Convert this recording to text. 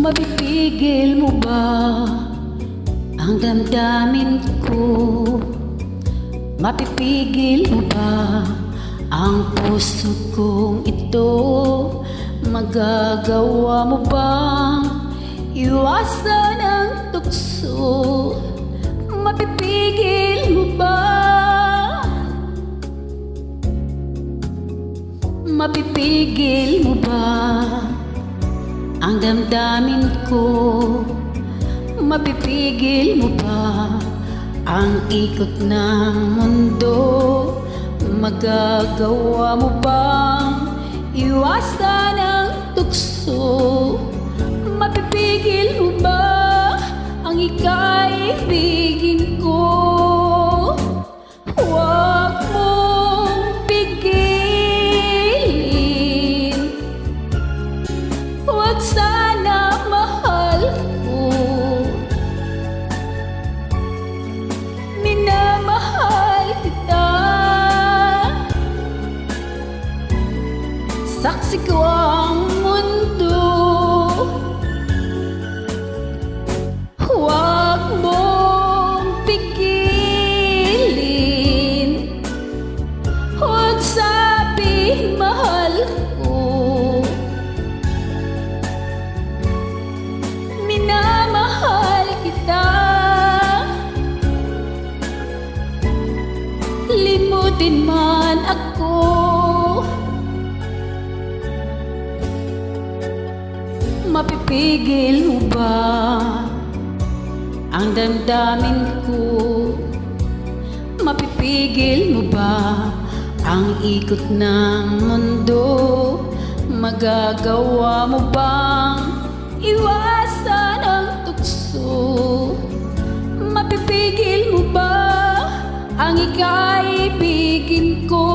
Mapipigil mo ba ang damdamin ko? Mapipigil mo ba ang puso kong ito? Magagawa mo bang iwasan ang tukso? Mapipigil mo ba? Mapipigil mo ba ang damdamin ko? Mapipigil mo ba ang ikot ng mundo? Magagawa mo bang iwasan ang tukso? Mapipigil mo ba ang ikaibigin ko? Huwag mong pigilin, huwag sana mahal ko. Minamahal kita, saksi ko ang mundo. Huwag mong pigilin, huwag sabihin mahal ko. Minamahal kita, limutin man ako. Mapipigil mo ba ang damdamin ko? Mapipigil mo ba ang ikot ng mundo? Magagawa mo bang iwasan ang tukso? Mapipigil mo ba ang ikaibigin ko?